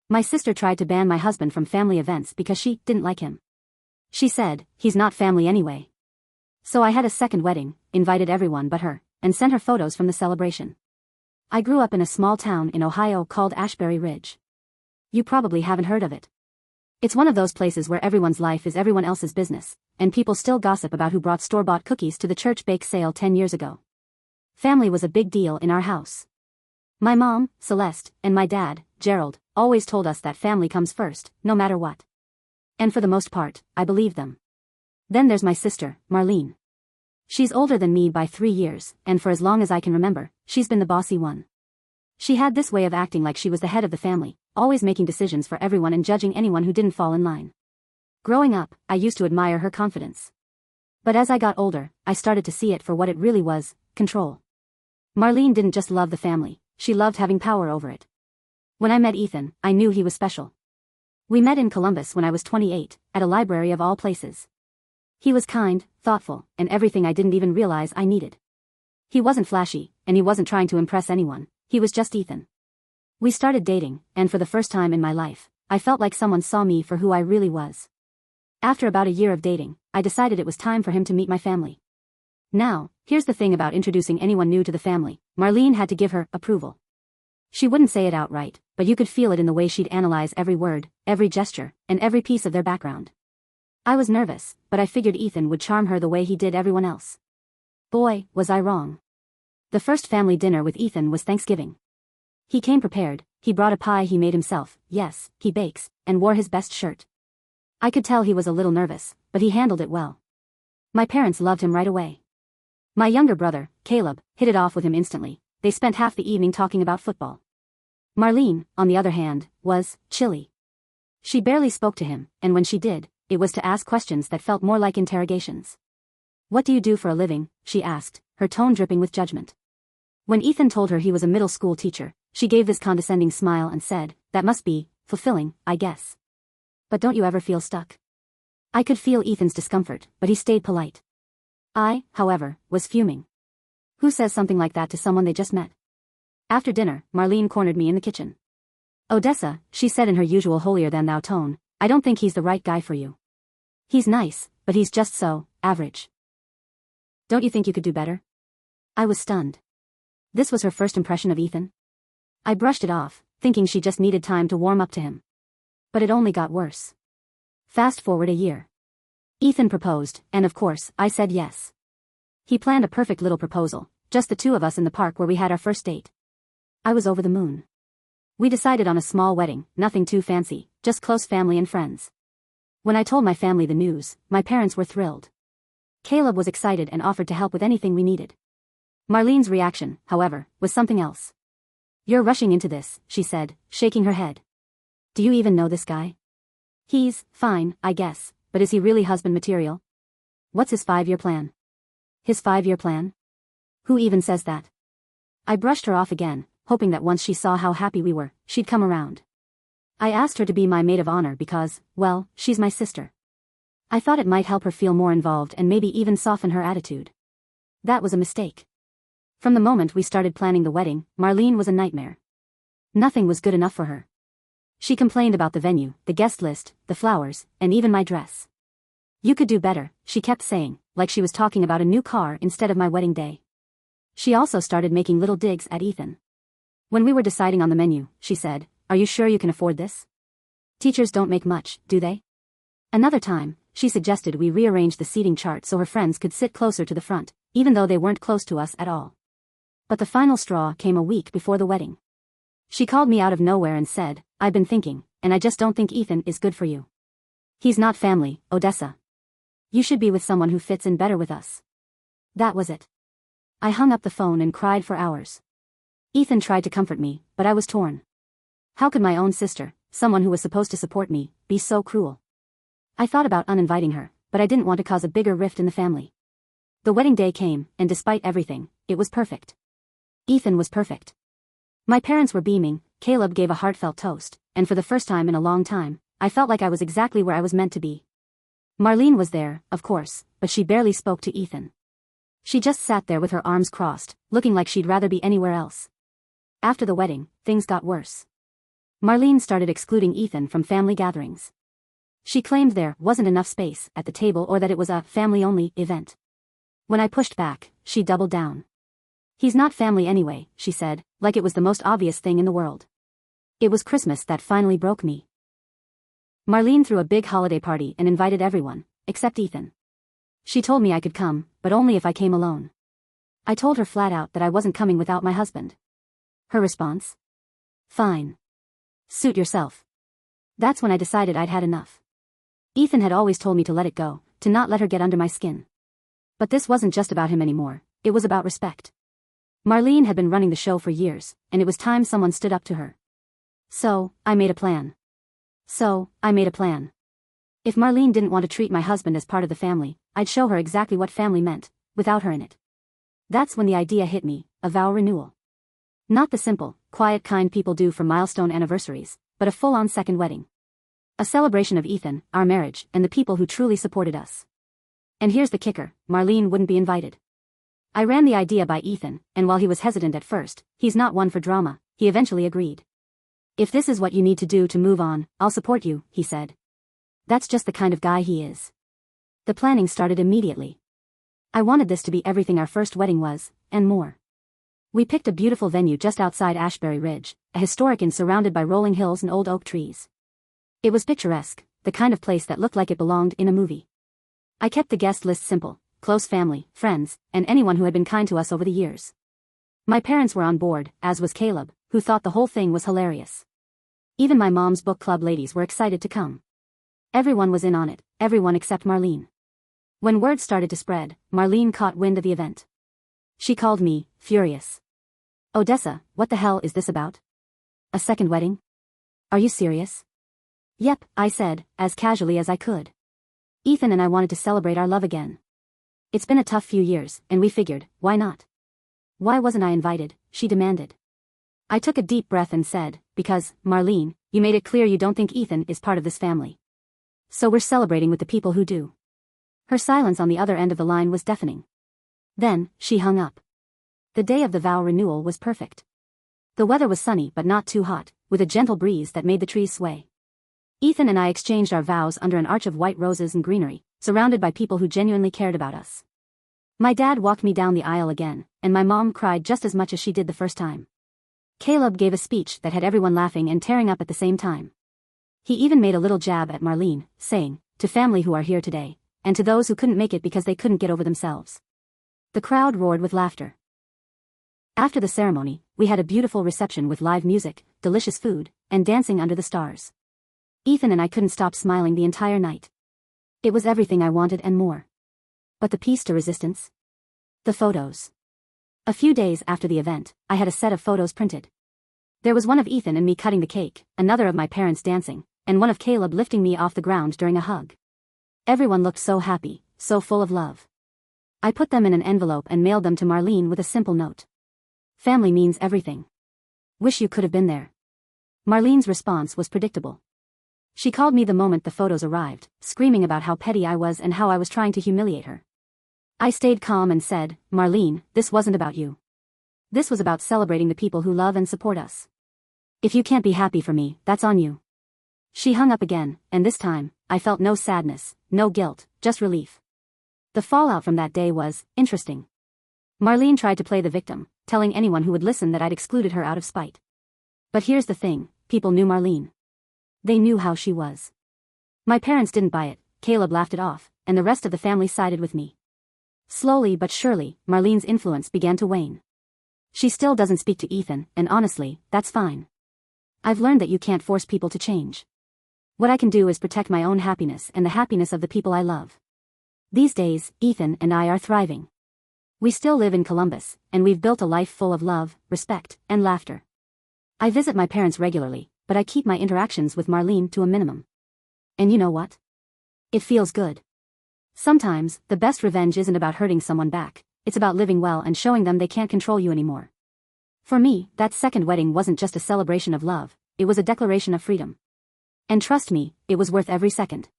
My sister tried to ban my husband from family events because she didn't like him. She said, he's not family anyway. So I had a second wedding, invited everyone but her, and sent her photos from the celebration. I grew up in a small town in Ohio called Ashbury Ridge. You probably haven't heard of it. It's one of those places where everyone's life is everyone else's business, and people still gossip about who brought store-bought cookies to the church bake sale 10 years ago. Family was a big deal in our house. My mom, Celeste, and my dad, Gerald, always told us that family comes first, no matter what. And for the most part, I believed them. Then there's my sister, Marlene. She's older than me by 3 years, and for as long as I can remember, she's been the bossy one. She had this way of acting like she was the head of the family, always making decisions for everyone and judging anyone who didn't fall in line. Growing up, I used to admire her confidence. But as I got older, I started to see it for what it really was, control. Marlene didn't just love the family, she loved having power over it. When I met Ethan, I knew he was special. We met in Columbus when I was 28, at a library of all places. He was kind, thoughtful, and everything I didn't even realize I needed. He wasn't flashy, and he wasn't trying to impress anyone, he was just Ethan. We started dating, and for the first time in my life, I felt like someone saw me for who I really was. After about a year of dating, I decided it was time for him to meet my family. Now, here's the thing about introducing anyone new to the family, Marlene had to give her approval. She wouldn't say it outright, but you could feel it in the way she'd analyze every word, every gesture, and every piece of their background. I was nervous, but I figured Ethan would charm her the way he did everyone else. Boy, was I wrong. The first family dinner with Ethan was Thanksgiving. He came prepared, he brought a pie he made himself, yes, he bakes, and wore his best shirt. I could tell he was a little nervous, but he handled it well. My parents loved him right away. My younger brother, Caleb, hit it off with him instantly. They spent half the evening talking about football. Marlene, on the other hand, was chilly. She barely spoke to him, and when she did, it was to ask questions that felt more like interrogations. What do you do for a living? She asked, her tone dripping with judgment. When Ethan told her he was a middle school teacher, she gave this condescending smile and said, that must be fulfilling, I guess. But don't you ever feel stuck? I could feel Ethan's discomfort, but he stayed polite. I, however, was fuming. Who says something like that to someone they just met? After dinner, Marlene cornered me in the kitchen. Odessa, she said in her usual holier-than-thou tone, I don't think he's the right guy for you. He's nice, but he's just so average. Don't you think you could do better? I was stunned. This was her first impression of Ethan. I brushed it off, thinking she just needed time to warm up to him. But it only got worse. Fast forward a year. Ethan proposed, and of course, I said yes. He planned a perfect little proposal, just the two of us in the park where we had our first date. I was over the moon. We decided on a small wedding, nothing too fancy, just close family and friends. When I told my family the news, my parents were thrilled. Caleb was excited and offered to help with anything we needed. Marlene's reaction, however, was something else. You're rushing into this, she said, shaking her head. Do you even know this guy? He's fine, I guess, but is he really husband material? What's his 5-year plan? His 5-year plan? Who even says that? I brushed her off again, hoping that once she saw how happy we were, she'd come around. I asked her to be my maid of honor because, well, she's my sister. I thought it might help her feel more involved and maybe even soften her attitude. That was a mistake. From the moment we started planning the wedding, Marlene was a nightmare. Nothing was good enough for her. She complained about the venue, the guest list, the flowers, and even my dress. You could do better, she kept saying, like she was talking about a new car instead of my wedding day. She also started making little digs at Ethan. When we were deciding on the menu, she said, Are you sure you can afford this? Teachers don't make much, do they? Another time, she suggested we rearrange the seating chart so her friends could sit closer to the front, even though they weren't close to us at all. But the final straw came a week before the wedding. She called me out of nowhere and said, I've been thinking, and I just don't think Ethan is good for you. He's not family, Odessa. You should be with someone who fits in better with us. That was it. I hung up the phone and cried for hours. Ethan tried to comfort me, but I was torn. How could my own sister, someone who was supposed to support me, be so cruel? I thought about uninviting her, but I didn't want to cause a bigger rift in the family. The wedding day came, and despite everything, it was perfect. Ethan was perfect. My parents were beaming, Caleb gave a heartfelt toast, and for the first time in a long time, I felt like I was exactly where I was meant to be. Marlene was there, of course, but she barely spoke to Ethan. She just sat there with her arms crossed, looking like she'd rather be anywhere else. After the wedding, things got worse. Marlene started excluding Ethan from family gatherings. She claimed there wasn't enough space at the table or that it was a family-only event. When I pushed back, she doubled down. He's not family anyway, she said, like it was the most obvious thing in the world. It was Christmas that finally broke me. Marlene threw a big holiday party and invited everyone, except Ethan. She told me I could come, but only if I came alone. I told her flat out that I wasn't coming without my husband. Her response? Fine. Suit yourself. That's when I decided I'd had enough. Ethan had always told me to let it go, to not let her get under my skin. But this wasn't just about him anymore, it was about respect. Marlene had been running the show for years, and it was time someone stood up to her. So, I made a plan. If Marlene didn't want to treat my husband as part of the family, I'd show her exactly what family meant, without her in it. That's when the idea hit me, a vow renewal. Not the simple, quiet kind people do for milestone anniversaries, but a full-on second wedding. A celebration of Ethan, our marriage, and the people who truly supported us. And here's the kicker, Marlene wouldn't be invited. I ran the idea by Ethan, and while he was hesitant at first, he's not one for drama, he eventually agreed. If this is what you need to do to move on, I'll support you, he said. That's just the kind of guy he is. The planning started immediately. I wanted this to be everything our first wedding was, and more. We picked a beautiful venue just outside Ashbury Ridge, a historic inn surrounded by rolling hills and old oak trees. It was picturesque, the kind of place that looked like it belonged in a movie. I kept the guest list simple, close family, friends, and anyone who had been kind to us over the years. My parents were on board, as was Caleb, who thought the whole thing was hilarious. Even my mom's book club ladies were excited to come. Everyone was in on it, everyone except Marlene. When word started to spread, Marlene caught wind of the event. She called me, furious. Odessa, what the hell is this about? A second wedding? Are you serious? Yep, I said, as casually as I could. Ethan and I wanted to celebrate our love again. It's been a tough few years, and we figured, why not? Why wasn't I invited? She demanded. I took a deep breath and said, because, Marlene, you made it clear you don't think Ethan is part of this family. So we're celebrating with the people who do. Her silence on the other end of the line was deafening. Then, she hung up. The day of the vow renewal was perfect. The weather was sunny but not too hot, with a gentle breeze that made the trees sway. Ethan and I exchanged our vows under an arch of white roses and greenery, surrounded by people who genuinely cared about us. My dad walked me down the aisle again, and my mom cried just as much as she did the first time. Caleb gave a speech that had everyone laughing and tearing up at the same time. He even made a little jab at Marlene, saying, to family who are here today, and to those who couldn't make it because they couldn't get over themselves. The crowd roared with laughter. After the ceremony, we had a beautiful reception with live music, delicious food, and dancing under the stars. Ethan and I couldn't stop smiling the entire night. It was everything I wanted and more. But the piece de resistance? The photos. A few days after the event, I had a set of photos printed. There was one of Ethan and me cutting the cake, another of my parents dancing, and one of Caleb lifting me off the ground during a hug. Everyone looked so happy, so full of love. I put them in an envelope and mailed them to Marlene with a simple note. Family means everything. Wish you could have been there. Marlene's response was predictable. She called me the moment the photos arrived, screaming about how petty I was and how I was trying to humiliate her. I stayed calm and said, Marlene, this wasn't about you. This was about celebrating the people who love and support us. If you can't be happy for me, that's on you. She hung up again, and this time, I felt no sadness, no guilt, just relief. The fallout from that day was interesting. Marlene tried to play the victim, telling anyone who would listen that I'd excluded her out of spite. But here's the thing, people knew Marlene. They knew how she was. My parents didn't buy it, Caleb laughed it off, and the rest of the family sided with me. Slowly but surely, Marlene's influence began to wane. She still doesn't speak to Ethan, and honestly, that's fine. I've learned that you can't force people to change. What I can do is protect my own happiness and the happiness of the people I love. These days, Ethan and I are thriving. We still live in Columbus, and we've built a life full of love, respect, and laughter. I visit my parents regularly, but I keep my interactions with Marlene to a minimum. And you know what? It feels good. Sometimes, the best revenge isn't about hurting someone back, it's about living well and showing them they can't control you anymore. For me, that second wedding wasn't just a celebration of love, it was a declaration of freedom. And trust me, it was worth every second.